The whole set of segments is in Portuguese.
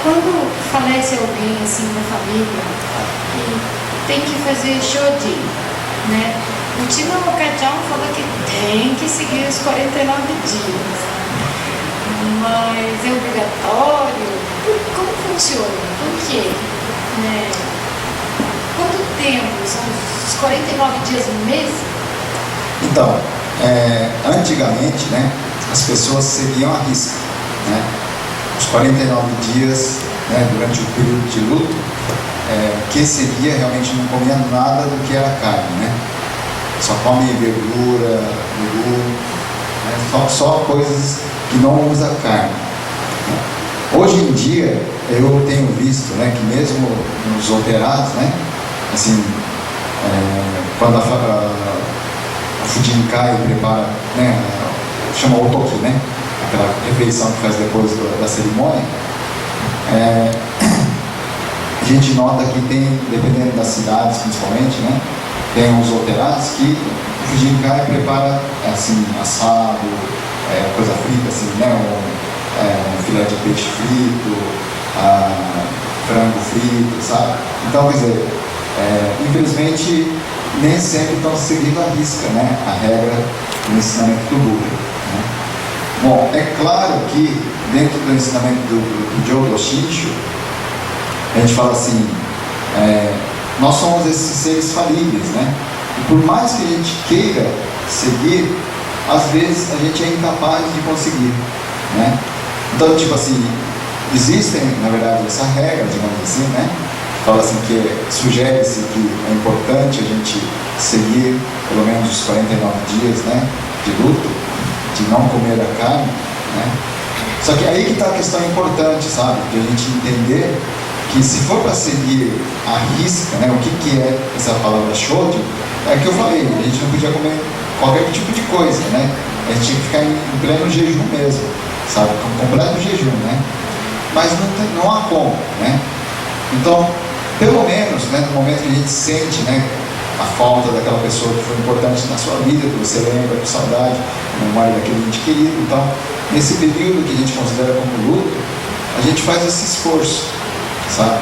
Quando falece alguém assim na família e tem que fazer shodin, né? O Tina Mokachan falou que tem que seguir os 49 dias, mas é obrigatório? Como funciona? Por quê? Né? Quanto tempo? São os 49 dias mesmo? Então, antigamente, né, as pessoas seguiam a risca, né? Os 49 dias, né, durante o período de luto, que seguia realmente não comia nada do que era carne, né? Só come verdura, legume, né? Só coisas que não usa carne. Hoje em dia, eu tenho visto, né, que mesmo nos operados, né, assim, quando a Fujinkai prepara, né, chama Otoki, né, aquela refeição que faz depois da cerimônia, a gente nota que tem, dependendo das cidades principalmente, né, tem uns operados que o Fujinkai prepara assim, assado, coisa frita, assim, né, filé de peixe frito, frango frito, sabe? Então, quer dizer, infelizmente, nem sempre estão seguindo a risca, né, a regra do ensinamento do Buda, né? Bom, é claro que dentro do ensinamento do Jodo Shinshu, a gente fala assim, nós somos esses seres falíveis, né? E por mais que a gente queira seguir, às vezes a gente é incapaz de conseguir, né? Então, tipo assim, existem, na verdade, essa regra, digamos assim, né? Fala assim que sugere-se que é importante a gente seguir pelo menos os 49 dias, né, de luto, de não comer a carne, né? Só que aí que está a questão importante, sabe? De a gente entender que se for para seguir a risca, né, o que é essa palavra shoji, é que eu falei, a gente não podia comer qualquer tipo de coisa, né? A gente tinha que ficar em pleno jejum mesmo, sabe? Completo jejum, né? Mas não há como, né? Então, pelo menos, né, no momento que a gente sente, né, a falta daquela pessoa que foi importante na sua vida, que você lembra com saudade, a memória daquele ente querido, então, nesse período que a gente considera como luto, a gente faz esse esforço, sabe?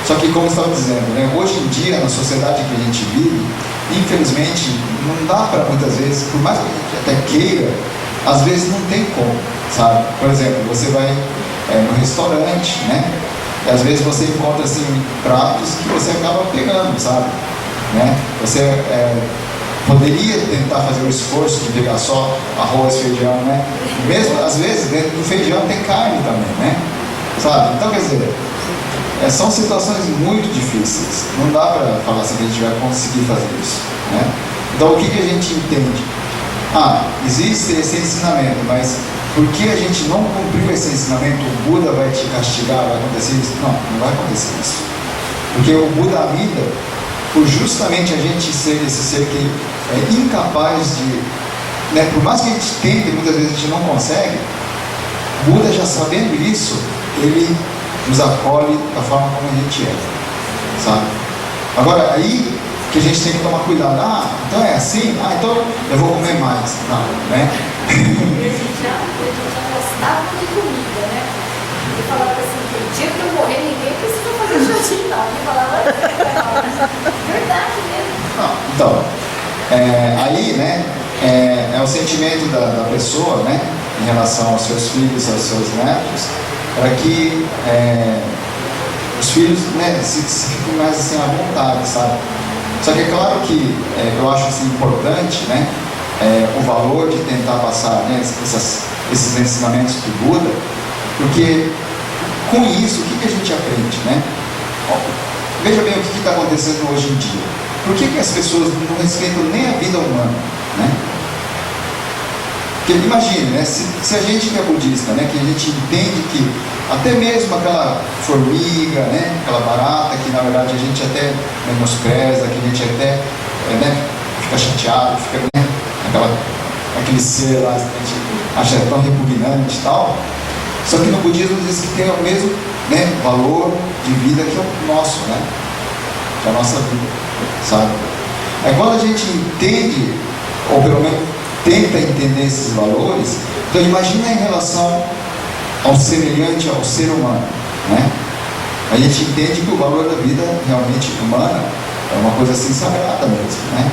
Só que, como eu estava dizendo, né, hoje em dia, na sociedade que a gente vive, infelizmente, não dá para muitas vezes, por mais que a gente até queira, às vezes não tem como, sabe? Por exemplo, você vai no restaurante, né? E às vezes você encontra assim pratos que você acaba pegando, sabe? Né? Você poderia tentar fazer o esforço de pegar só arroz, feijão, né? Mesmo às vezes dentro do feijão tem carne também, né? Sabe? Então, quer dizer, são situações muito difíceis. Não dá para falar assim que a gente vai conseguir fazer isso, né? Então, o que a gente entende? Existe esse ensinamento, mas por que a gente não cumpriu esse ensinamento, o Buda vai te castigar, vai acontecer isso? Não, não vai acontecer isso. Porque o Buda Amida, por justamente a gente ser esse ser que é incapaz de, né, por mais que a gente tente, muitas vezes a gente não consegue, Buda, já sabendo isso, ele nos acolhe da forma como a gente é, sabe? Agora, aí que a gente tem que tomar cuidado. Então é assim? Então eu vou comer mais. Não, né? Ele já gostava de comida, né? Ele falava assim, que o dia que eu morrer, ninguém precisa fazer jardim, não. Ele falava, verdade mesmo. Então, aí, né, é o sentimento da pessoa, né, em relação aos seus filhos, aos seus netos, para que os filhos, né, se fiquem mais assim à vontade, sabe? Só que é claro que eu acho assim, importante, né, o valor de tentar passar, né, esses ensinamentos do Buda, porque com isso, o que a gente aprende, né? Veja bem o que está acontecendo hoje em dia. Por que as pessoas não respeitam nem a vida humana, né? Porque imagine, né, se a gente que é budista, né, que a gente entende que até mesmo aquela formiga, né, aquela barata que na verdade a gente até menospreza, que a gente até né, fica chateado, fica, né, aquele ser lá, a gente acha tão repugnante e tal. Só que no budismo diz que tem o mesmo, né, valor de vida que o nosso, né, que a nossa vida, sabe? Aí quando a gente entende, ou pelo menos tenta entender esses valores, então imagina em relação ao semelhante ao ser humano, né? a gente entende que o valor da vida realmente humana é uma coisa assim sagrada mesmo, né?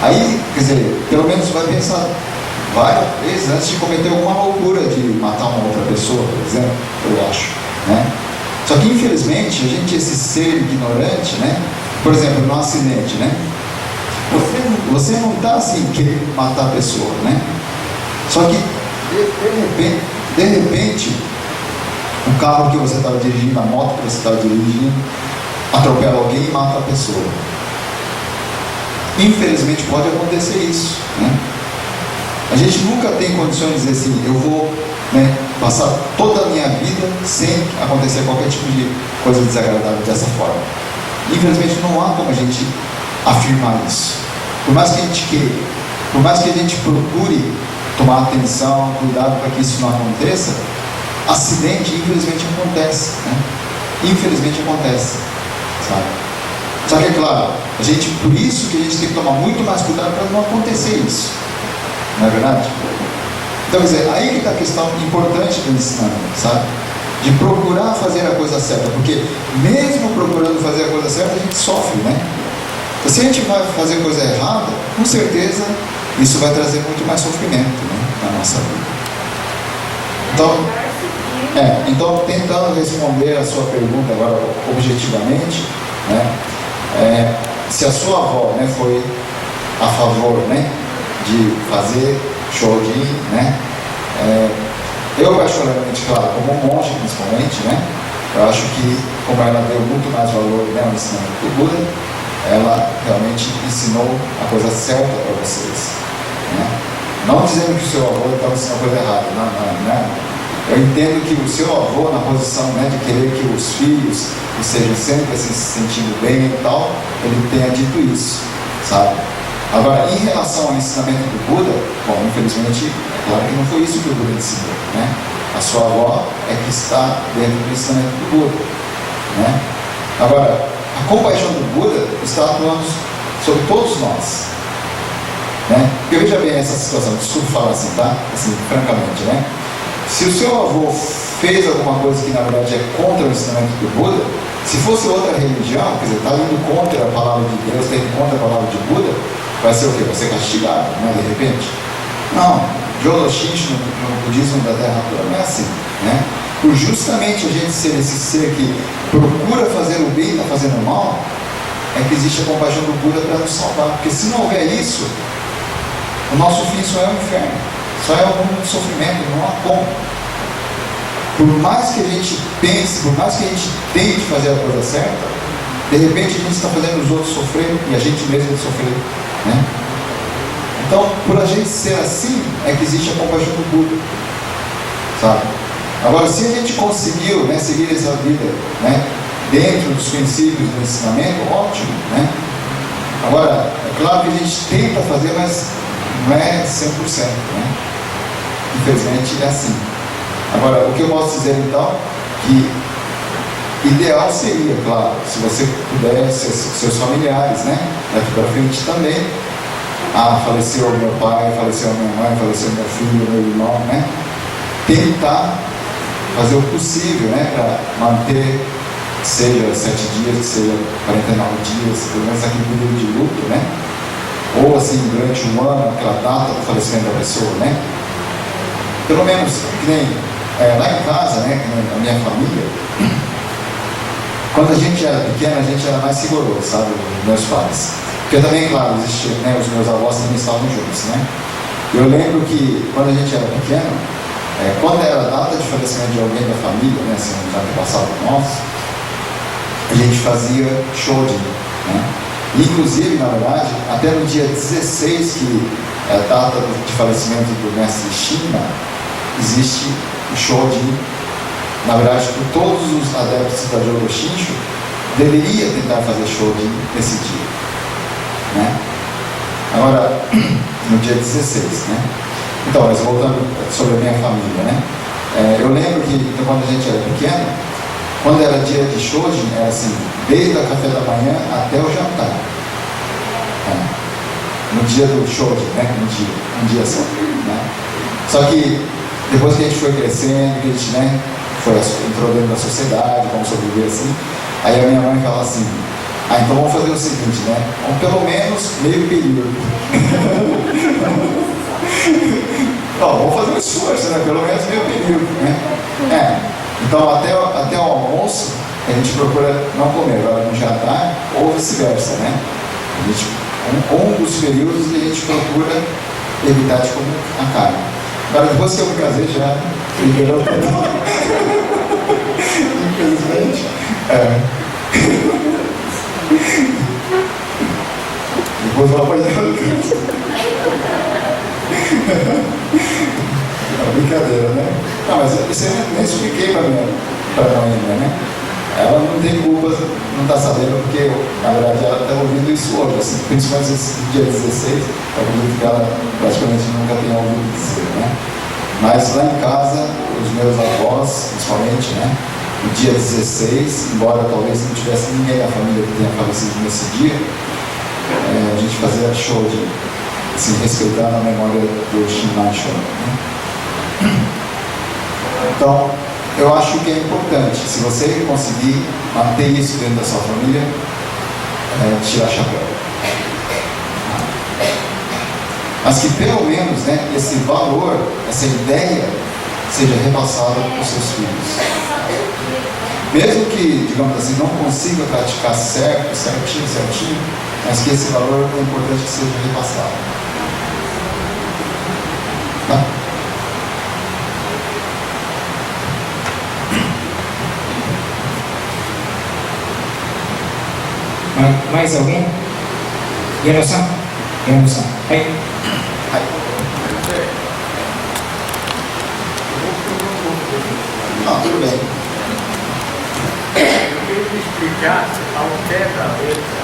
Aí, quer dizer, pelo menos vai pensar várias vezes antes de cometer alguma loucura de matar uma outra pessoa, por exemplo, eu acho, né? Só que infelizmente a gente, esse ser ignorante, né? Por exemplo, num acidente, né? Você não está assim querendo matar a pessoa, né? Só que de repente o carro que você estava dirigindo, a moto que você estava dirigindo, atropela alguém e mata a pessoa. Infelizmente pode acontecer isso, né? A gente nunca tem condições de dizer assim, eu vou, né, passar toda a minha vida sem acontecer qualquer tipo de coisa desagradável dessa forma. Infelizmente não há como a gente afirmar isso. Por mais que a gente queira, por mais que a gente procure tomar atenção, cuidado para que isso não aconteça, acidente infelizmente acontece, né? Infelizmente acontece, sabe? Só que é claro, por isso que a gente tem que tomar muito mais cuidado para não acontecer isso. Não é verdade? Então, quer dizer, aí que está a questão importante do ensinamento, sabe? De procurar fazer a coisa certa, porque mesmo procurando fazer a coisa certa, a gente sofre, né? Então, se a gente vai fazer coisa errada, com certeza isso vai trazer muito mais sofrimento, né, na nossa vida. Então, tentando responder a sua pergunta agora objetivamente, né, se a sua avó, né, foi a favor, né, de fazer Shojin, né, eu particularmente, claro, como monge principalmente, né, eu acho que como ela deu muito mais valor, né, ao ensinamento do Buda, ela realmente ensinou a coisa certa para vocês, né? Não dizendo que o seu avô estava ensinando a coisa errada, não, né? Eu entendo que o seu avô, na posição, né, de querer que os filhos estejam sempre assim, se sentindo bem e tal, ele tenha dito isso, sabe? Agora, em relação ao ensinamento do Buda, bom, infelizmente, é claro que não foi isso que o Buda ensinou, né? A sua avó é que está dentro do ensinamento do Buda, né? Agora, a compaixão do Buda está atuando sobre todos nós, né? Porque veja bem essa situação, desculpa falar assim, tá? Assim, francamente, né? Se o seu avô fez alguma coisa que na verdade é contra o ensinamento do Buda, se fosse outra religião, quer dizer, está indo contra a palavra de Deus, está indo contra a palavra de Buda, vai ser o quê? Vai ser castigado, né? De repente? Não, Jodo Shinshu no budismo da Terra Pura não é assim, né? Por justamente a gente ser esse ser que procura fazer o bem e está fazendo o mal, é que existe a compaixão do Buda para nos salvar. Porque se não houver isso, o nosso fim só é o inferno, só é o mundo de sofrimento, não há como. Por mais que a gente pense, por mais que a gente tente fazer a coisa certa, de repente a gente está fazendo os outros sofrer e a gente mesmo sofrer, né? Então, por a gente ser assim, é que existe a compaixão do Buda, sabe? Agora, se a gente conseguiu, né, seguir essa vida, né, dentro dos princípios do ensinamento, ótimo, né? Agora, é claro que a gente tenta fazer, mas não é 100%, né? Infelizmente é assim. Agora, o que eu posso dizer então, que ideal seria, claro, se você puder, seus familiares, né, daqui para frente também, faleceu meu pai, faleceu minha mãe, faleceu meu filho, meu irmão, né, tentar fazer o possível, né, para manter, seja 7 dias, seja 49 dias, pelo menos aquele período de luto, né, ou assim, durante um ano, aquela data do falecimento da pessoa, né, pelo menos, que nem lá em casa, né, a minha família, quando a gente era pequeno, a gente era mais rigoroso, sabe, os meus pais. Porque também, claro, existia, né, os meus avós também estavam juntos, né. Eu lembro que, quando a gente era pequeno, quando era a data de falecimento de alguém da família, né, assim, um antepassado nosso, a gente fazia shojin, né. Inclusive, na verdade, até no dia 16, que é a data de falecimento do mestre Shima, existe o shojin. Na verdade, todos os adeptos da Jodo Shinshu deveriam tentar fazer shojin nesse dia, né? Agora, no dia 16, né? Então, mas voltando sobre a minha família, né? Eu lembro que então, quando a gente era pequeno, quando era dia de shojin, era assim, desde o café da manhã até o jantar. No dia do shojin, né? Um dia só, né? Só que depois que a gente foi crescendo, que a gente, né, entrou dentro da sociedade, começou a viver assim. Aí a minha mãe fala assim, então vamos fazer o seguinte, né? Pelo menos meio período. Vamos fazer um esforço, né? Pelo menos meio período, né? Então até o almoço a gente procura não comer, agora no jantar, ou vice-versa, né? Um dos períodos que a gente procura evitar de comer a carne. Agora depois que eu me casei já liberou tudo. Infelizmente. Depois vou apanhar no canto. Brincadeira, né? Não, mas isso eu nem expliquei para mim ainda, né? Ela não tem culpa, não está sabendo, porque na verdade ela está ouvindo isso hoje, assim, principalmente esse dia 16, eu acredito que ela praticamente nunca tenha ouvido dizer, né? Mas lá em casa, os meus avós, principalmente, né? No dia 16, embora talvez não tivesse ninguém da família que tenha falecido nesse dia, a gente fazia show de, assim, respeitando a memória do Shinran Show, né? Então, eu acho que é importante, se você conseguir manter isso dentro da sua família, tirar chapéu. Mas que pelo menos, né, esse valor, essa ideia, seja repassada para os seus filhos. Mesmo que, digamos assim, não consiga praticar certinho, mas que esse valor é importante que seja repassado. Tá? Mais alguém? Yano-san? Yano-san. Não, tudo bem. Eu queria que explicasse ao pé da letra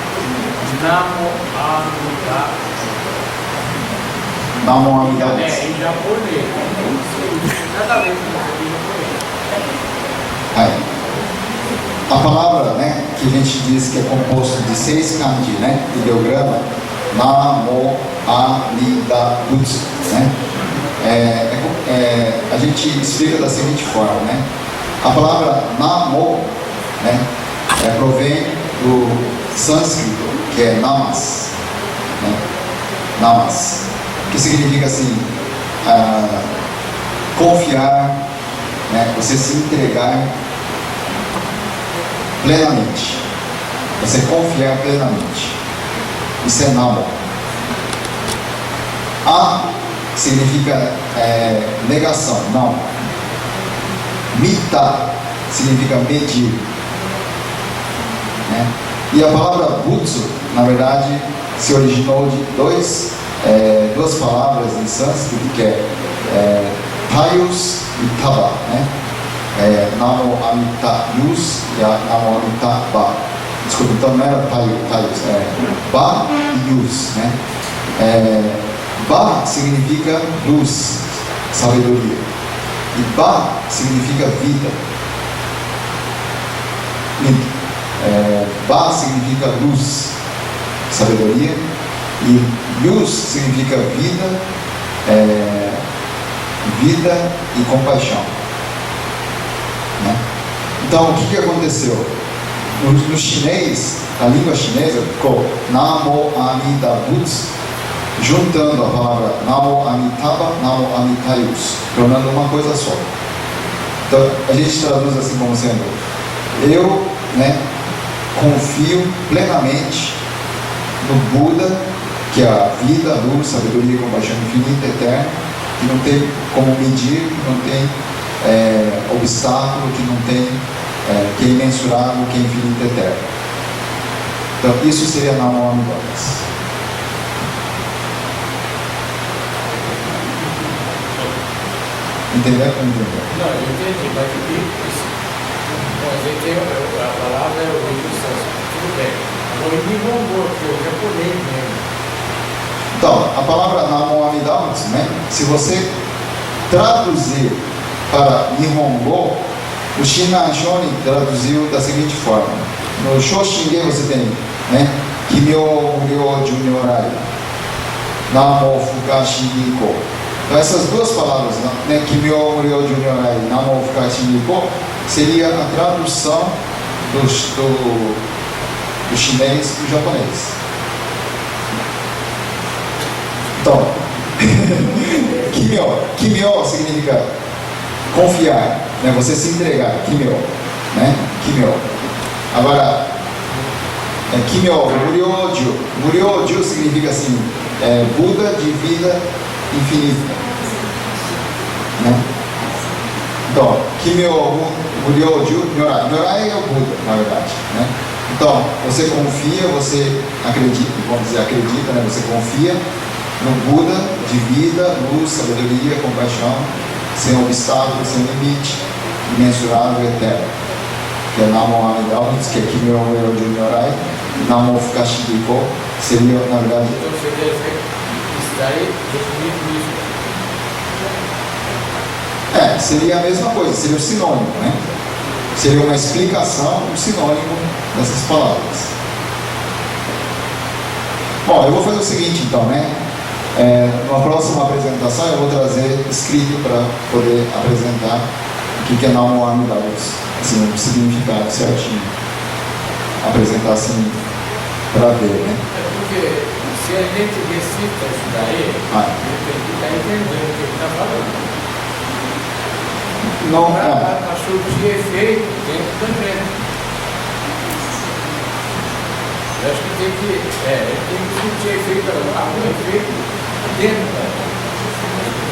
Namo Amida. Namo Amida Butsu. Em japonês. Nada a ver com o japonês. A palavra, né, que a gente diz que é composto de 6 kanji, né, ideograma, Namo Amida Butsu, né? A gente explica da seguinte forma, né? A palavra Namo, né, provém do sânscrito, que é namas, né? Namas, que significa assim, confiar, né? Você se entregar plenamente, você confiar plenamente. Isso é Namo. A significa negação, não. Mita significa medir, né? E a palavra Butsu, na verdade, se originou de duas palavras em sânscrito, que é Tayus e Taba, né? Namo Amita Yus e Namo Amita Ba. Desculpa, então não era Tayus, Ba e Yus, né? Ba significa luz, sabedoria. E Ba significa vida. Ba significa luz, sabedoria. E Yus significa vida, vida e compaixão. Né? Então, o que aconteceu? No chinês, na língua chinesa, ficou Namo Amida Butsu, juntando a palavra Namo Amitabha, Namo Amitayus, tornando uma coisa só. Então, a gente traduz assim como sendo: eu, né, confio plenamente no Buda, que é a vida, a luz, sabedoria e compaixão infinita, eterna, que não tem como medir, que não tem obstáculo, que não tem, que é imensurável, que é infinito e eterno. Então, isso seria Namo Amida. Entendeu? Não, eu entendi, mas a palavra é o tudo bem. Agora me bombou aqui, o japonês mesmo. Então, a palavra Namo Amida Butsu, né? Se você traduzir para Nihongo, o Shinran Shonin traduziu da seguinte forma: no Shoshinge você tem, né? Kimyo Muryo Junyorai, Namo Fukashi Niko, Então essas duas palavras, né, Kimyo Muryo Junyorai, Namo Fukashi Niko, seria a tradução do chinês para o japonês. Então, Kimyo significa confiar, né, você se entregar, Kimyo, né, Kimyo. Agora, Kimyo, Muryoju significa assim, Buda de vida infinita, né? Então, Kimyo, Muryoju, Nyorai é o Buda, na verdade, né? Então, você confia, você acredita, vamos dizer, acredita, né? Você confia no Buda de vida, luz, sabedoria, compaixão, sem obstáculos, sem limite, imensurável e eterno. Que é Namo Amidal, que é Kimyo Muryoju Nyorai, Namo Fukashi Niko, seria, na verdade, Então seria isso daí, definido isso. seria a mesma coisa, seria o sinônimo, né? Seria uma explicação, um sinônimo dessas palavras. Bom, eu vou fazer o seguinte então, né? Na próxima apresentação eu vou trazer escrito para poder apresentar o que é Namo Amidal, assim, o significado certinho. Apresentar assim para ver, né? Porque se a gente recita isso daí, a gente está entendendo o que ele está falando. Não, Para surtir efeito dentro também. Eu acho que tem que surtir efeito, algum efeito dentro também.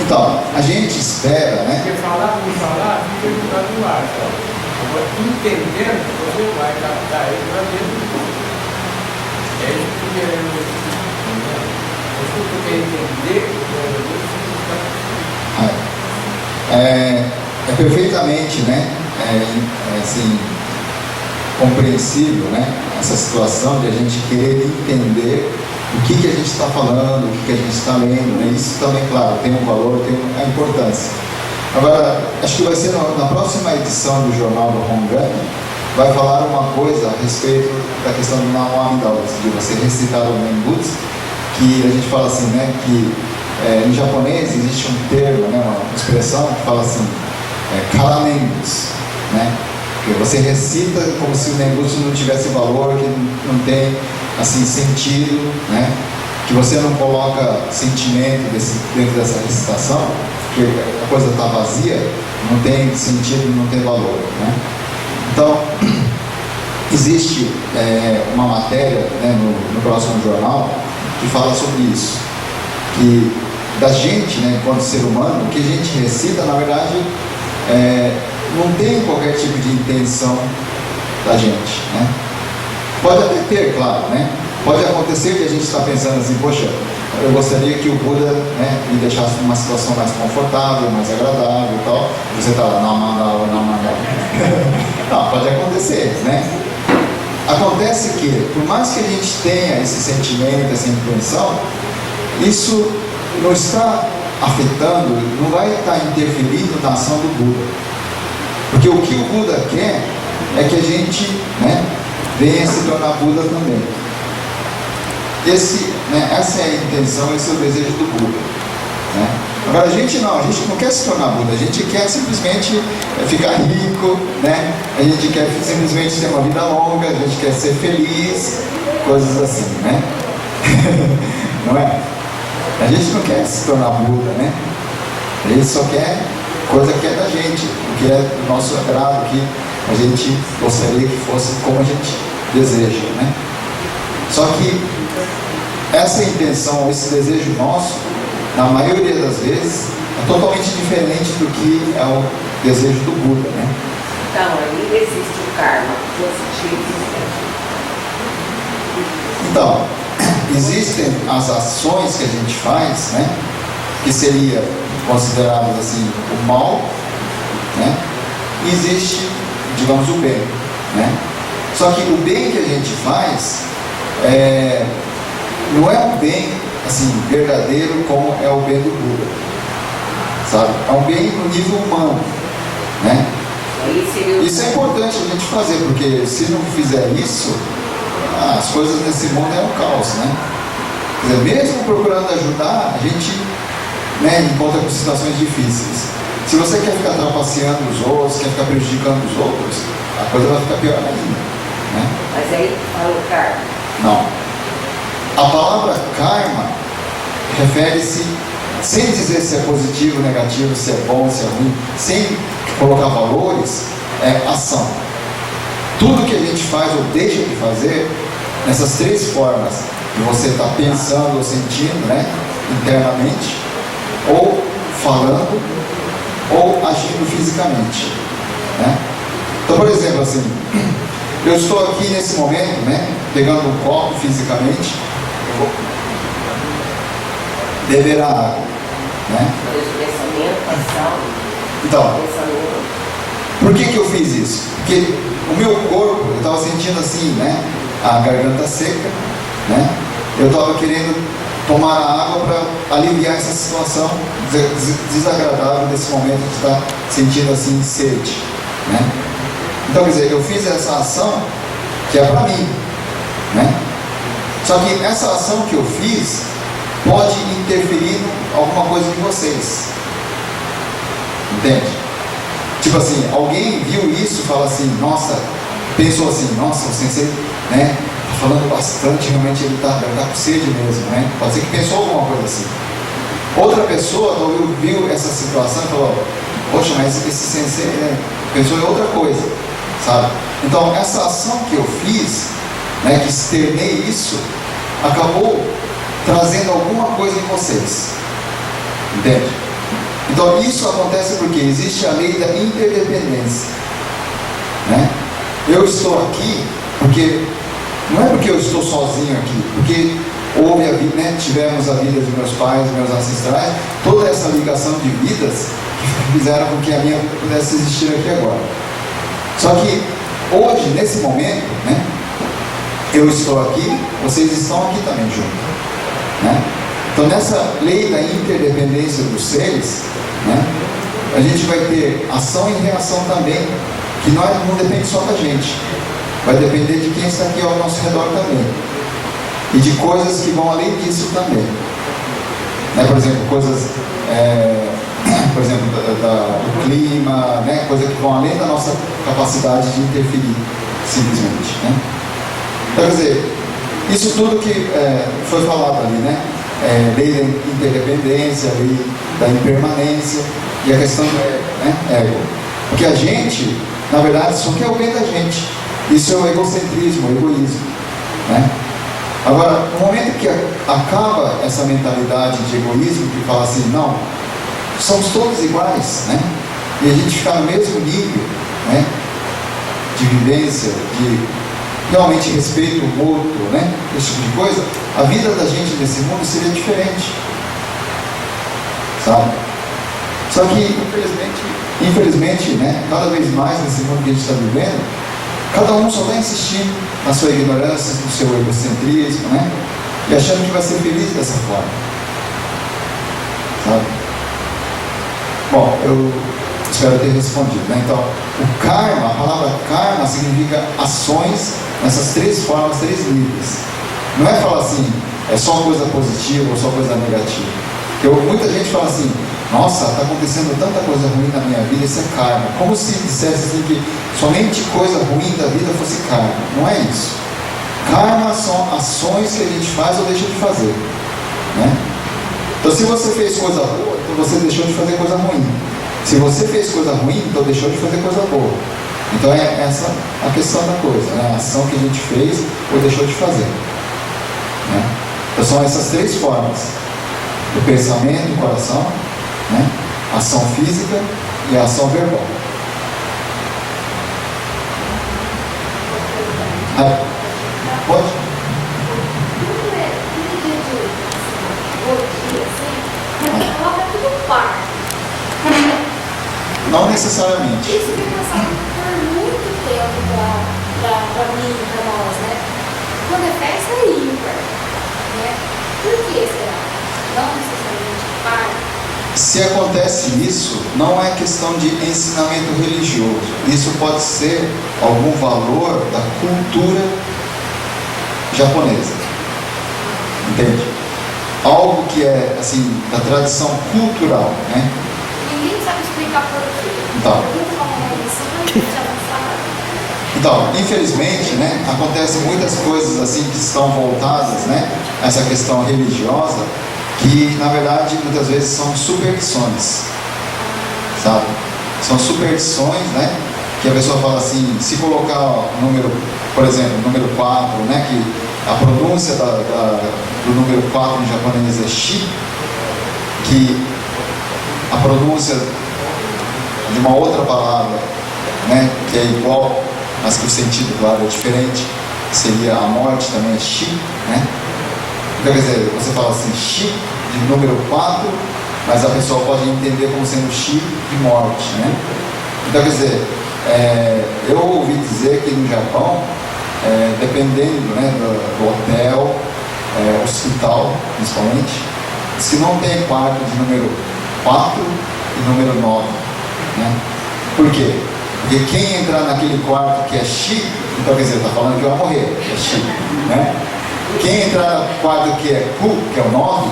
Então, a gente espera, né? Porque falar por falar, fica no ar. Agora, entendendo, você vai captar ele para dentro do mundo. É isso que eu quero entender. É perfeitamente, né? Assim, compreensível, né? Essa situação de a gente querer entender o que a gente está falando, o que a gente está lendo, né? Isso também, claro, tem um valor, tem a importância. Agora, acho que vai ser na próxima edição do jornal do Hongami, vai falar uma coisa a respeito da questão do Namo Amidal, de você recitar o Nembutsu, que a gente fala assim, né? Que em japonês existe um termo, né? Uma expressão que fala assim, Karanembutsu, né? Que você recita como se o Nembutsu não tivesse valor, que não tem assim sentido, né? Que você não coloca sentimento dentro dessa recitação, que a coisa está vazia, não tem sentido, não tem valor, né? Então, existe uma matéria, né, no próximo jornal que fala sobre isso, que da gente, né, enquanto ser humano, o que a gente recita, na verdade, não tem qualquer tipo de intenção da gente, né? Pode até ter, claro, né? Pode acontecer que a gente está pensando assim, poxa, eu gostaria que o Buda, né, me deixasse numa situação mais confortável, mais agradável e tal. Você está lá, não, pode acontecer, né? Acontece que, por mais que a gente tenha esse sentimento, essa intenção, isso não está afetando, não vai estar interferindo na ação do Buda. Porque o que o Buda quer é que a gente, né, venha se tornar Buda também. Essa é a intenção, esse é o desejo do Buda, né? Agora a gente não quer se tornar Buda, a gente quer simplesmente ficar rico, né? A gente quer simplesmente ter uma vida longa, a gente quer ser feliz, coisas assim, né? Não é? A gente não quer se tornar Buda, né? A gente só quer coisa que é da gente, o que é do nosso agrado, que a gente gostaria que fosse como a gente deseja, né? Só que essa intenção, esse desejo nosso, na maioria das vezes, é totalmente diferente do que é o desejo do Buda, né? Então, aí existe o karma positivo. Então, existem as ações que a gente faz, né? Que seria consideradas assim o mal, né? E existe, digamos, o bem, né? Só que o bem que a gente faz não é um bem assim verdadeiro como é o bem do Buda, sabe? É um bem no nível humano, né? Isso é importante a gente fazer, porque se não fizer isso, as coisas nesse mundo é um caos, né? Quer dizer, mesmo procurando ajudar, a gente né, encontra com situações difíceis. Se você quer ficar trapaceando os outros, quer ficar prejudicando os outros, a coisa vai ficar pior ainda, né? Mas aí fala o karma. Não. A palavra karma refere-se, sem dizer se é positivo, negativo, se é bom, se é ruim, sem colocar valores, é ação. Tudo que a gente faz ou deixa de fazer, nessas três formas, que você está pensando ou sentindo, né, internamente, ou falando, ou agindo fisicamente, né? Então, por exemplo, assim, eu estou aqui nesse momento, né, pegando um copo fisicamente, eu vou beber a água, né? Pensamento, ação, Então, pensamento. por que eu fiz isso? Porque o meu corpo, eu estava sentindo assim, né, a garganta seca, né? Eu estava querendo tomar a água para aliviar essa situação desagradável desse momento de estar sentindo assim sede, né? Então, quer dizer, eu fiz essa ação que é para mim, né? Só que essa ação que eu fiz pode interferir em alguma coisa de vocês, entende? Tipo assim, alguém viu isso e fala assim, nossa, pensou assim, nossa, o sensei, né, tá falando bastante, realmente ele tá com sede mesmo, né? Pode ser que pensou alguma coisa assim. Outra pessoa viu essa situação e falou, poxa, mas esse sensei, né, pensou em outra coisa, sabe? Então, essa ação que eu fiz, né, que externei isso, acabou trazendo alguma coisa em vocês, entende? Então, isso acontece porque existe a lei da interdependência, né? Eu estou aqui porque, não é porque eu estou sozinho aqui, porque houve a vida, né, tivemos a vida dos meus pais, meus ancestrais, toda essa ligação de vidas que fizeram com que a minha pudesse existir aqui agora. Só que hoje, nesse momento, né, eu estou aqui, vocês estão aqui também juntos, né? Então, nessa lei da interdependência dos seres, né, a gente vai ter ação e reação também, que não depende só da gente, vai depender de quem está aqui ao nosso redor também, e de coisas que vão além disso também, né? Por exemplo, coisas, por exemplo, do clima, né? Coisas que vão além da nossa capacidade de interferir, simplesmente, né? Então, quer dizer, isso tudo que foi falado ali, né? Lei da interdependência, lei da impermanência, e a questão do ego. Porque a gente, na verdade, só quer o bem da gente. Isso é o egocentrismo, o egoísmo, né? Agora, no momento que acaba essa mentalidade de egoísmo, que fala assim, não, somos todos iguais, né? E a gente ficar no mesmo nível, né, de vivência, de realmente respeito mútuo, né, esse tipo de coisa, a vida da gente nesse mundo seria diferente, sabe? Só que, infelizmente, né, cada vez mais nesse mundo que a gente está vivendo, cada um só está insistindo na sua ignorância, no seu egocentrismo, né, e achando que vai ser feliz dessa forma, sabe? Bom, eu espero ter respondido, né? Então, o karma, a palavra karma significa ações nessas três formas, três níveis. Não é falar assim, é só coisa positiva ou só coisa negativa. Muita gente fala assim, nossa, está acontecendo tanta coisa ruim na minha vida, isso é karma. Como se dissesse assim que somente coisa ruim da vida fosse karma. Não é isso. Karma são ações que a gente faz ou deixa de fazer, né? Então, se você fez coisa boa, então você deixou de fazer coisa ruim. Se você fez coisa ruim, então deixou de fazer coisa boa. Então é essa a questão da coisa, né? A ação que a gente fez ou deixou de fazer, né? Então são essas três formas: o pensamento, o coração, né? A ação física e a ação verbal. Pode? Coloca tudo par. Não necessariamente. Isso foi passado por muito tempo para mim e para nós, né? Quando é festa é ímpar, né? Por que será? Não necessariamente par. Se acontece isso, não é questão de ensinamento religioso. Isso pode ser algum valor da cultura japonesa. Entende? algo que é assim da tradição cultural, né? Ninguém sabe explicar por quê. Então. Isso já não sabe. Então, infelizmente, né, acontecem muitas coisas assim que estão voltadas, né, a essa questão religiosa, que na verdade muitas vezes são superstições, sabe? São superstições, né, que a pessoa fala assim, se colocar o número, por exemplo, o número 4, né, que a pronúncia do número 4 em japonês é shi, que a pronúncia de uma outra palavra, né, que é igual, mas que o sentido, claro, é diferente, seria a morte também é shi, né? Então, quer dizer, você fala assim, shi de número 4, mas a pessoa pode entender como sendo shi de morte, né? Então, quer dizer, eu ouvi dizer que no Japão, dependendo, né, do hotel, hospital, principalmente, se não tem quarto de número 4 e número 9, né? Por quê? Porque quem entrar naquele quarto que é chi, então quer dizer, está falando que vai morrer, é chi, né? Quem entrar no quarto que é ku, que é o 9,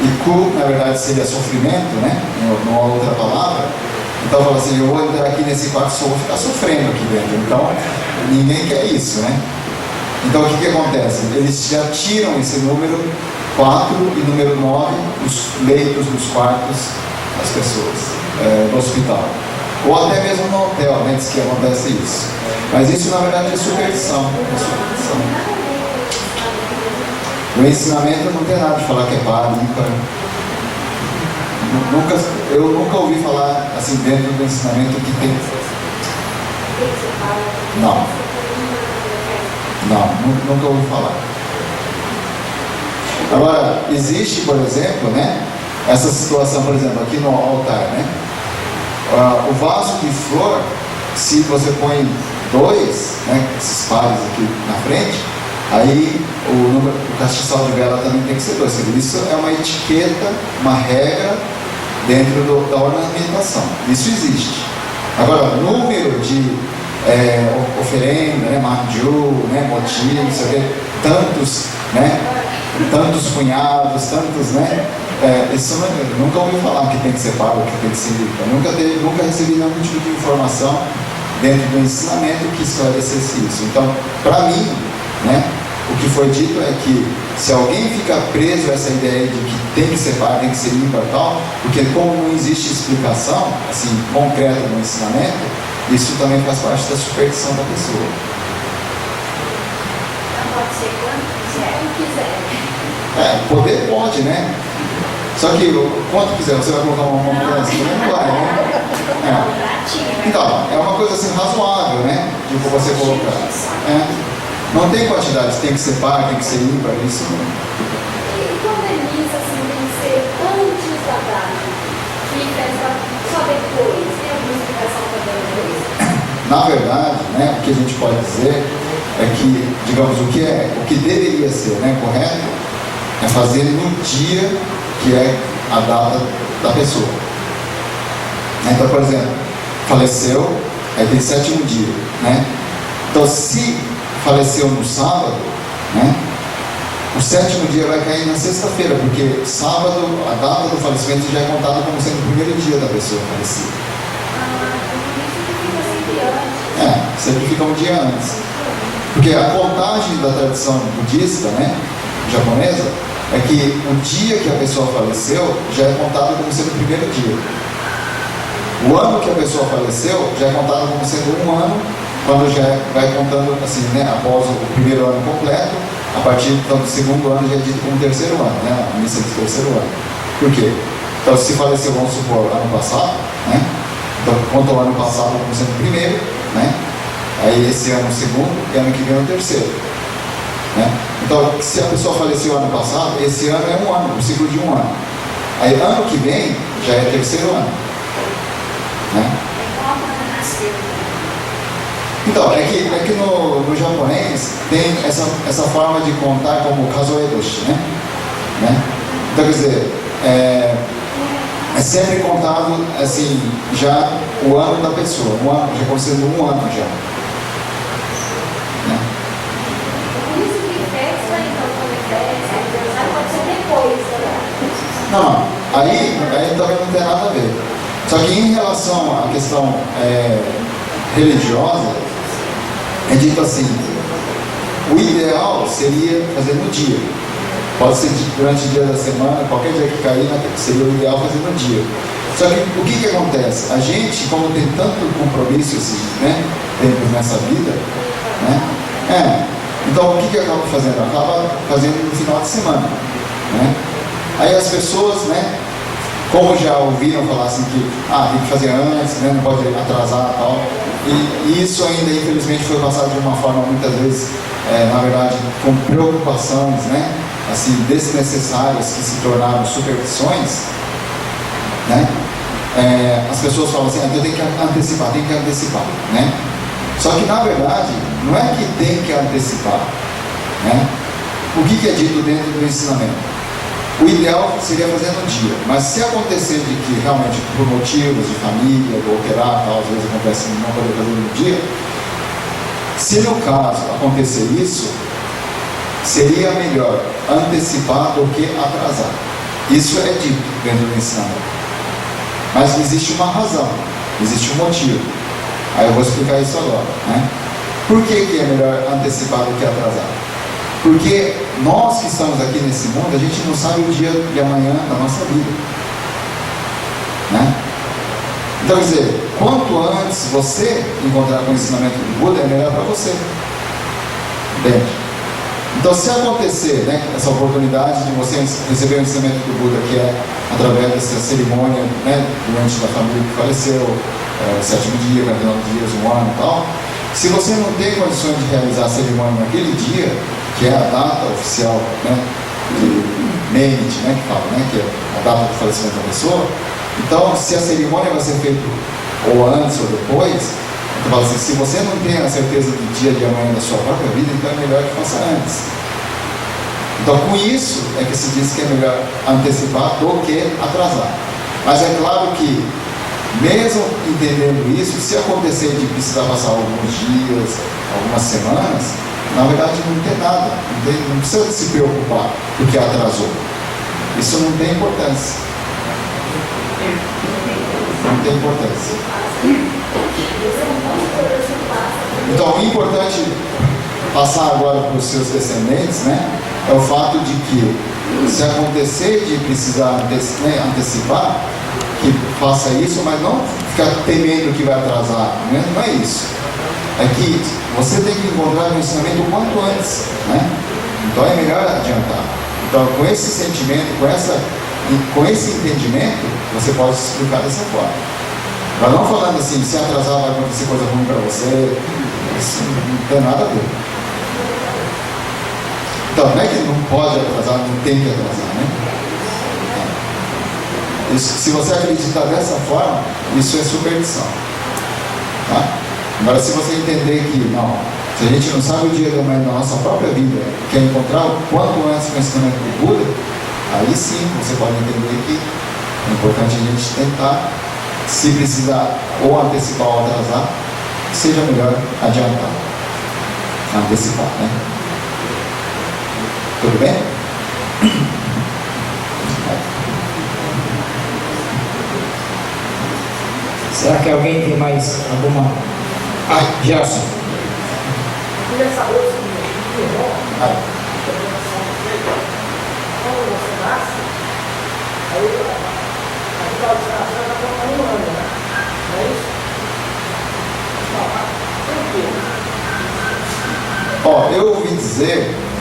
e ku na verdade seria sofrimento, né? Numa outra palavra, então fala assim, eu vou entrar aqui nesse quarto, só vou ficar sofrendo aqui dentro, então ninguém quer isso, né? Então o que acontece? Eles já tiram esse número 4 e número 9 dos leitos dos quartos das pessoas, no hospital. Ou até mesmo no hotel, né, diz que acontece isso. Mas isso na verdade é superstição. O ensinamento não tem nada de falar que é par, ímpar. Eu nunca ouvi falar assim dentro do ensinamento que tem. Não. Nunca ouvi falar. Agora, existe, por exemplo, né, essa situação, por exemplo, aqui no altar, né? O vaso de flor, se você põe 2, né, esses pares aqui na frente, aí o castiçal de vela também tem que ser 2. Isso é uma etiqueta, uma regra dentro da ornamentação. Isso existe. Agora, número de oferenda, né, manju, né, motim, não sei o quê, tantos punhados, tantos, né? Isso eu nunca ouvi falar que tem que ser pago, que tem que ser limpo. Nunca recebi nenhum tipo de informação dentro do ensinamento que esclarecesse isso. Então, para mim, né, o que foi dito é que se alguém fica preso a essa ideia de que tem que ser pago, tem que ser limpo e tal, porque como não existe explicação assim concreta no ensinamento, isso também faz parte da superstição da pessoa. Não pode ser quando quiser. Poder pode, né? Só que quanto quiser, você vai colocar uma montanha assim, não vai, né? Então, é uma coisa assim razoável, né? De você colocar. Não tem quantidade, tem que ser par, tem que ser ímpar, isso não. E quando é missa, assim, tem que ser antes da data? Fica só depois? Tem alguma explicação para depois? Na verdade, né, o que a gente pode dizer é que, digamos, o que deveria ser, né, correto, é fazer no dia que é a data da pessoa. Então, por exemplo, faleceu, aí tem 7º dia, né? Então, se faleceu no sábado, né, o 7º dia vai cair na sexta-feira, porque sábado, a data do falecimento já é contada como sendo o primeiro dia da pessoa falecida. Sempre fica um dia antes. Porque a contagem da tradição budista, né, japonesa, é que o dia que a pessoa faleceu já é contado como sendo o primeiro dia. O ano que a pessoa faleceu já é contado como sendo um ano, quando já vai contando assim, né, após o primeiro ano completo, a partir então, do segundo ano já é dito como terceiro ano, né, a missa do terceiro ano. Por quê? Então, se faleceu, vamos supor, ano passado, né, então conta o ano passado como sendo o primeiro, né, aí esse ano o segundo e ano que vem o terceiro. Né? Então, se a pessoa faleceu ano passado, esse ano é um ano, um ciclo de um ano. Aí, ano que vem, já é terceiro ano. Né? Então, é que no japonês tem essa forma de contar como kazoedoshi, né? Então, quer dizer, é sempre contado, assim, já o ano da pessoa, um ano, já considerando um ano já. Por isso que festa, então, quando é festa, pode ser depois, Não, aí também não tem nada a ver. Só que em relação à questão religiosa, é dito assim, o ideal seria fazer no dia. Pode ser durante o dia da semana, qualquer dia que cair, seria o ideal fazer no dia. Só que o que acontece? A gente, como tem tanto compromisso tempos nessa vida, então o que acaba fazendo? Acaba fazendo no final de semana. Aí as pessoas, como já ouviram falar assim que tem que fazer antes, não pode atrasar e tal, e isso ainda infelizmente foi passado de uma forma muitas vezes, na verdade, com preocupações, assim, desnecessárias que se tornaram superstições, as pessoas falam assim, então tem que antecipar, Só que na verdade, não é que tem que antecipar, O que é dito dentro do ensinamento? O ideal seria fazer no dia, mas se acontecer de que realmente por motivos de família, ou operar, tal, às vezes acontece não poder fazer no dia, se no caso acontecer isso, seria melhor antecipar do que atrasar. Isso é dito dentro do ensinamento. Mas existe uma razão, existe um motivo. Aí eu vou explicar isso agora. Por que é melhor antecipar do que atrasar? Porque nós que estamos aqui nesse mundo, a gente não sabe o dia de amanhã da nossa vida. Então, quer dizer, quanto antes você encontrar com o ensinamento do Buda, é melhor para você. Entende? Então, se acontecer essa oportunidade de você receber o ensinamento do Buda, que é através dessa cerimônia doente da família que faleceu, o 7º dia, 49 dias, 1 ano e tal, se você não tem condições de realizar a cerimônia naquele dia, que é a data oficial, de Menit, que fala, que é a data do falecimento da pessoa, então, se a cerimônia vai ser feita ou antes ou depois, então fala assim, se você não tem a certeza do dia de amanhã da sua própria vida, então é melhor que faça antes. Então, com isso, é que se diz que é melhor antecipar do que atrasar. Mas é claro que, mesmo entendendo isso, se acontecer de precisar passar alguns dias, algumas semanas, na verdade não tem nada, não precisa se preocupar porque atrasou. Isso não tem importância. Não tem importância. Então, o importante passar agora para os seus descendentes, é o fato de que, se acontecer de precisar antecipar, que faça isso, mas não ficar temendo que vai atrasar, não é isso. É que você tem que encontrar o ensinamento o quanto antes, Então é melhor adiantar. Então, com esse sentimento, com esse entendimento, você pode se explicar dessa forma. Mas não falando assim, se atrasar vai acontecer coisa ruim para você, isso não tem nada a ver. Então, não é que não pode atrasar, não tem que atrasar, Isso, se você acreditar dessa forma, isso é superstição. Agora, se você entender que, não, se a gente não sabe o dia da manhã da nossa própria vida, quer encontrar o quanto antes o ensinamento do Buda, aí sim você pode entender que é importante a gente tentar, se precisar ou antecipar ou atrasar, seja melhor adiantar, antecipar, Tudo bem? Será que alguém tem mais alguma? Gerson. Eu queria saber o seguinte, quando você nasce, aí a vida de nascer está com 1 ano, não é isso? Por quê? Eu ouvi dizer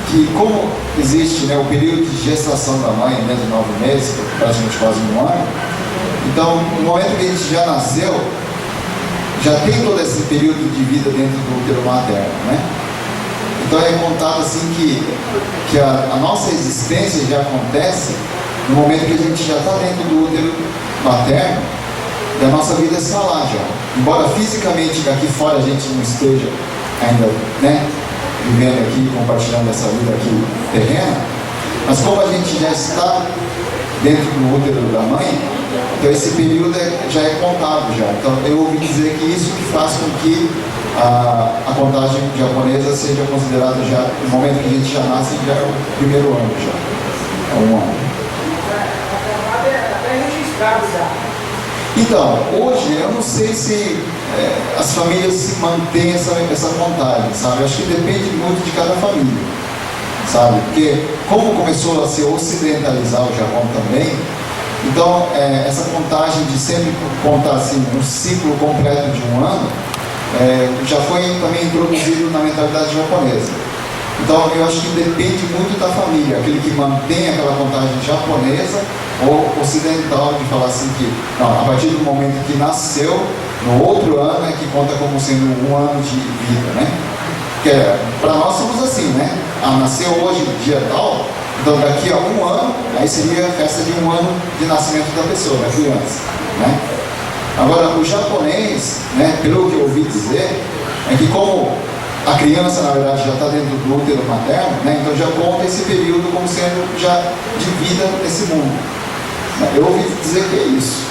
que, como existe o período de gestação da mãe, de 9 meses, praticamente quase 1 ano, então, no momento que a gente já nasceu, já tem todo esse período de vida dentro do útero materno, Então é contado assim que a nossa existência já acontece no momento que a gente já está dentro do útero materno, e a nossa vida está lá já. Embora fisicamente aqui fora a gente não esteja ainda, vivendo aqui, compartilhando essa vida aqui terrena, mas como a gente já está dentro do útero da mãe, então esse período já é contado já. Então eu ouvi dizer que isso que faz com que a contagem japonesa seja considerada já, no momento que a gente já nasce, já é o 1º ano já. É 1 ano. escravizado. Então, hoje eu não sei se as famílias se mantêm essa contagem, sabe? Eu acho que depende muito de cada família, sabe? Porque como começou a se ocidentalizar o Japão também, então essa contagem de sempre contar assim um ciclo completo de um ano já foi também introduzido na mentalidade japonesa. Então eu acho que depende muito da família, aquele que mantém aquela contagem japonesa ou ocidental, de falar assim que não, a partir do momento que nasceu, no outro ano é que conta como sendo um ano de vida, né? Porque para nós somos assim, né? Nasceu hoje, dia tal, então daqui a um ano, aí seria a festa de um ano de nascimento da pessoa, da criança, né? Agora, o japonês, né, pelo que eu ouvi dizer, é que como a criança, na verdade, já está dentro do útero materno, né, então já conta esse período como sendo já de vida nesse mundo. Eu ouvi dizer que é isso.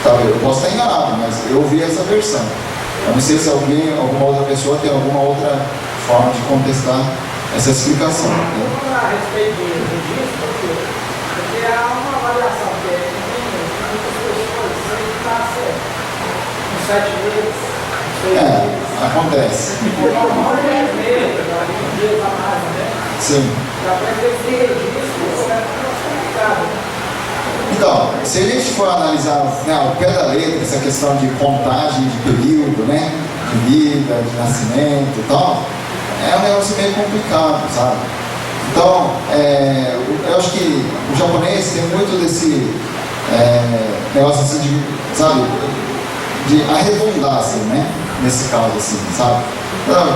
Tá, eu posso estar enganado, mas eu ouvi essa versão. Eu não sei se alguma outra pessoa tem alguma outra forma de contestar essa explicação. Vamos falar a respeito disso, porque há uma avaliação que muitas pessoas sempre nascem com 7 meses, 6 meses. Acontece. Normal é 10 meses, alguns dias a mais, né? Sim. Já para esse registro, é complicado. Então, se a gente for analisar, né, ao pé da letra, essa questão de contagem de período, né, de vida, de nascimento e tal, é um negócio meio complicado, sabe? Então, eu acho que o japonês tem muito desse negócio assim de, sabe, de arredondar, assim, né, nesse caso, assim, sabe? Então,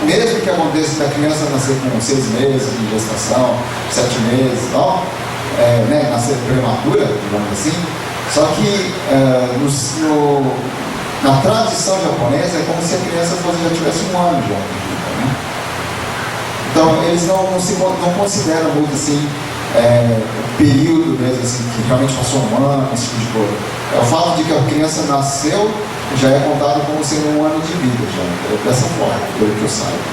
mesmo que aconteça da criança nascer com 6 meses de gestação, 7 meses e tal, né, nascer prematura, digamos assim, só que na tradição japonesa é como se a criança já tivesse um ano já. Né? Então eles não consideram muito assim o período mesmo assim, que realmente passou um ano, esse tipo de coisa. O fato de que a criança nasceu já é contado como sendo um ano de vida, já, dessa forma, pelo que eu saiba.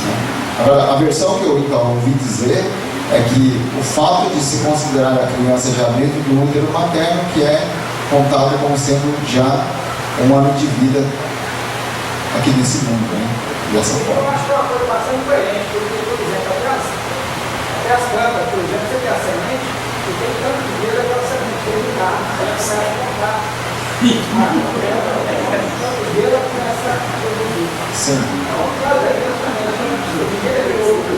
Né? Agora, a versão que eu então ouvi dizer é que o fato de se considerar a criança já dentro do útero materno, que é contado como sendo já um ano de vida aqui nesse mundo, né? Dessa Eu forma. acho que é uma coisa bastante coerente, porque, por exemplo, até as plantas, por exemplo, você tem a semente, e tem tanto de vida aquela semente, ele dá, você começa a contar. Tanto de vida começa a produzir. Sim. Então, nós devemos também, ninguém outro,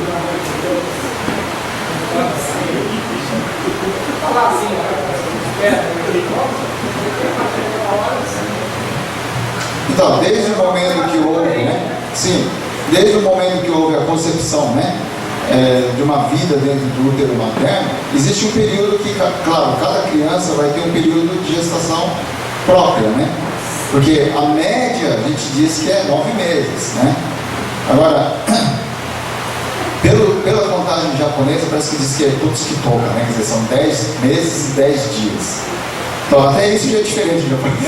falar assim, Então, desde o momento que houve, né? Sim, desde o momento que houve a concepção, né? De uma vida dentro do útero materno, existe um período que, claro, cada criança vai ter um período de gestação própria, né? Porque a média, a gente diz que é 9 meses, né? Agora, pela contagem japonesa, parece que diz que é todos que tocam, né? Quer dizer, são 10 meses e 10 dias. Então, até isso já é diferente do japonês.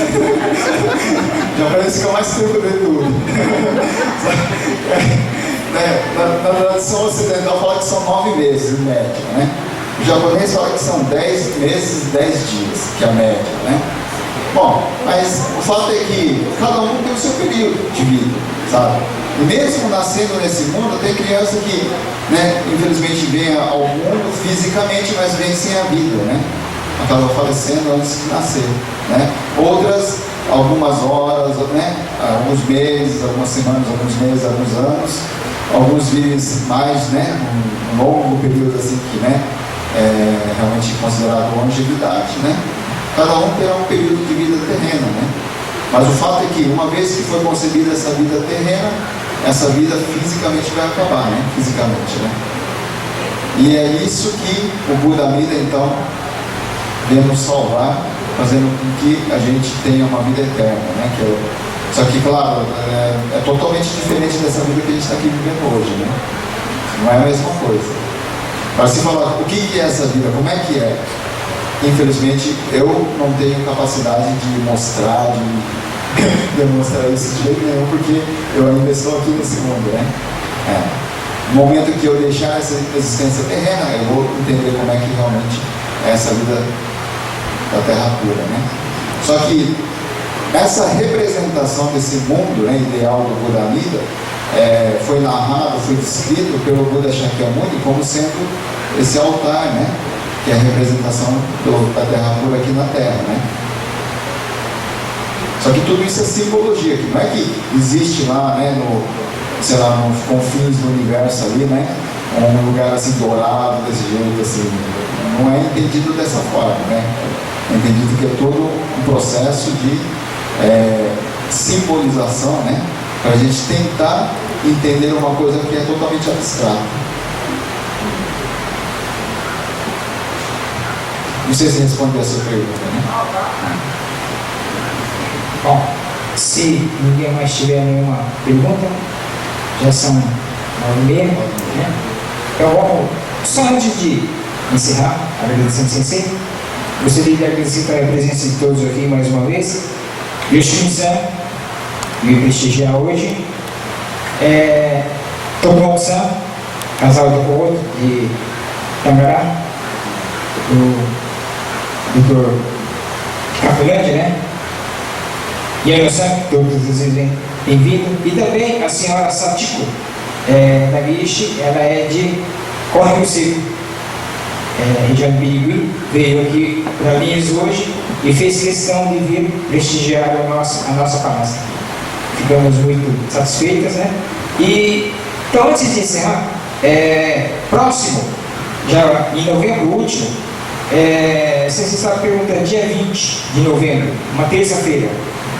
O japonês fica mais tempo dentro do útero. Na tradição ocidental fala que são 9 meses, em média, né? O japonês fala que são 10 meses e 10 dias, que é a média, né? Bom, mas o fato é que cada um tem o seu período de vida, sabe? E mesmo nascendo nesse mundo, tem criança que, né, infelizmente vem ao mundo fisicamente, mas vem sem a vida, né? Acaba falecendo antes de nascer, né? Outras, algumas horas, né? Alguns meses, algumas semanas, alguns meses, alguns anos. Alguns vivem mais, né? Um longo período assim que, né? É realmente considerado longevidade, né? Cada um terá um período de vida terrena, né? Mas o fato é que uma vez que foi concebida essa vida terrena, essa vida fisicamente vai acabar, né? Fisicamente, né? E é isso que o Buda Amida, então, vem nos salvar, fazendo com que a gente tenha uma vida eterna, né? Só que, claro, é totalmente diferente dessa vida que a gente está aqui vivendo hoje, né? Não é a mesma coisa. Mas se falar, o que é essa vida? Como é que é? Infelizmente, eu não tenho capacidade de mostrar, de demonstrar isso de jeito nenhum, porque eu ainda estou aqui nesse mundo, né? No momento que eu deixar essa existência terrena, eu vou entender como é que realmente é essa vida da Terra pura, né? Só que essa representação desse mundo, né, ideal do Buda Amida foi narrado, foi descrito pelo Buda Shakyamuni como sendo esse altar, né, que é a representação da Terra pura aqui na Terra, né? Só que tudo isso é simbologia, que não é que existe lá, né, sei lá, nos confins do universo ali, né, um lugar assim dourado, desse jeito, assim, não é entendido dessa forma, né? É entendido que é todo um processo de simbolização, né, para a gente tentar entender uma coisa que é totalmente abstrata. Não sei se respondeu a sua pergunta, né? Bom, se ninguém mais tiver nenhuma pergunta, já são 9h30, né? Então vamos, só antes de encerrar, agradecendo Sensei, gostaria de agradecer pela presença de todos aqui mais uma vez. Yoshimi-san, me prestigiar hoje. Tomomo-san, casal do Couto, de Tangará, do Dr. Capulante, né? Yano-san, todos vocês bem-vindos. E também a senhora Satiko Nagishi, ela é de Córrego Seco, região de Birigui, veio aqui para Linhas hoje e fez questão de vir prestigiar a nossa palestra. Ficamos muito satisfeitas, né? E, então, antes de encerrar, próximo, já em novembro último, você está perguntando, dia 20 de novembro, uma terça-feira.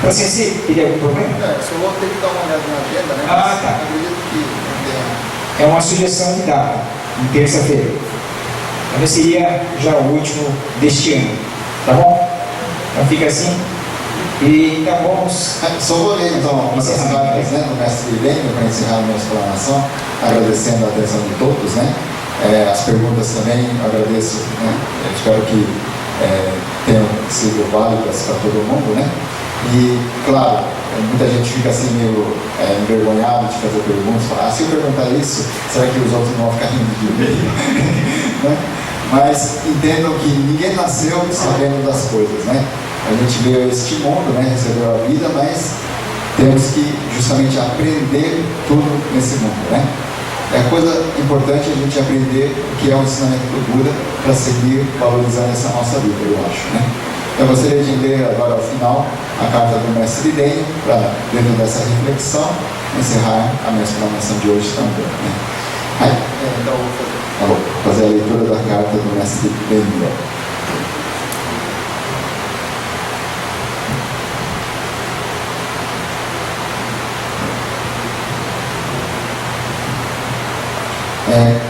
Para você teria algum problema? Só vou ter que dar uma olhada na agenda, né? Ah, tá. Acredito que É uma sugestão de data, em terça-feira. Então seria já o último deste ano, tá bom? Então fica assim. E então vamos. Só vou ler então uma das cartas, né, do mestre Irene para encerrar a minha explanação, agradecendo a atenção de todos, né? As perguntas também agradeço, né? Eu espero que tenham sido válidas para todo mundo, né? E, claro, muita gente fica assim meio envergonhado de fazer perguntas, falar, se eu perguntar isso, será que os outros não vão ficar rindo de mim? Né? Mas entendam que ninguém nasceu sabendo das coisas, né? A gente veio a este mundo, né? Recebeu a vida, mas temos que justamente aprender tudo nesse mundo, né? É coisa importante a gente aprender o que é o ensinamento do Buda para seguir valorizando essa nossa vida, eu acho, né? Eu gostaria de ler agora ao final a carta do mestre Irene, para, dentro dessa reflexão, encerrar a minha explanação de hoje também, né? Então, vou fazer a leitura da carta do mestre Irene.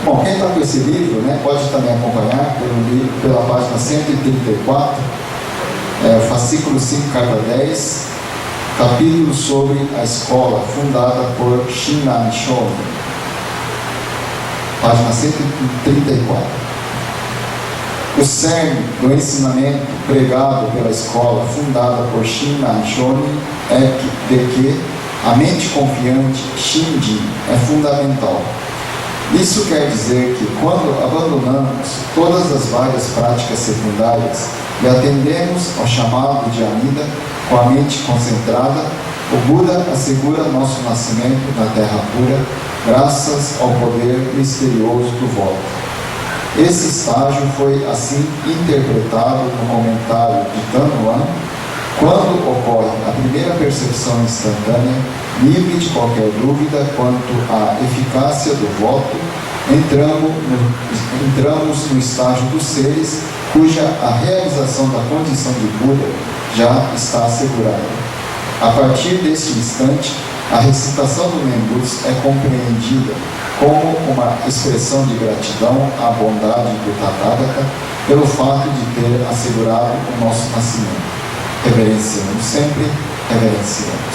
Bom, quem está com esse livro, né, pode também acompanhar pela página 134, fascículo 5, carta 10, capítulo sobre a escola fundada por Shinran Shonin, página 134. O cerne do ensinamento pregado pela escola fundada por Shinran Shonin é de que a mente confiante Shinji é fundamental. Isso quer dizer que quando abandonamos todas as várias práticas secundárias e atendemos ao chamado de Amida com a mente concentrada, o Buda assegura nosso nascimento na Terra pura, graças ao poder misterioso do voto. Esse estágio foi assim interpretado no comentário de Tanuan. Quando ocorre a primeira percepção instantânea, livre de qualquer dúvida quanto à eficácia do voto, entramos no estágio dos seres cuja a realização da condição de Buda já está assegurada. A partir deste instante, a recitação do Menbutsu é compreendida como uma expressão de gratidão à bondade do Tathagata pelo fato de ter assegurado o nosso nascimento. Reverenciamos sempre, reverenciamos.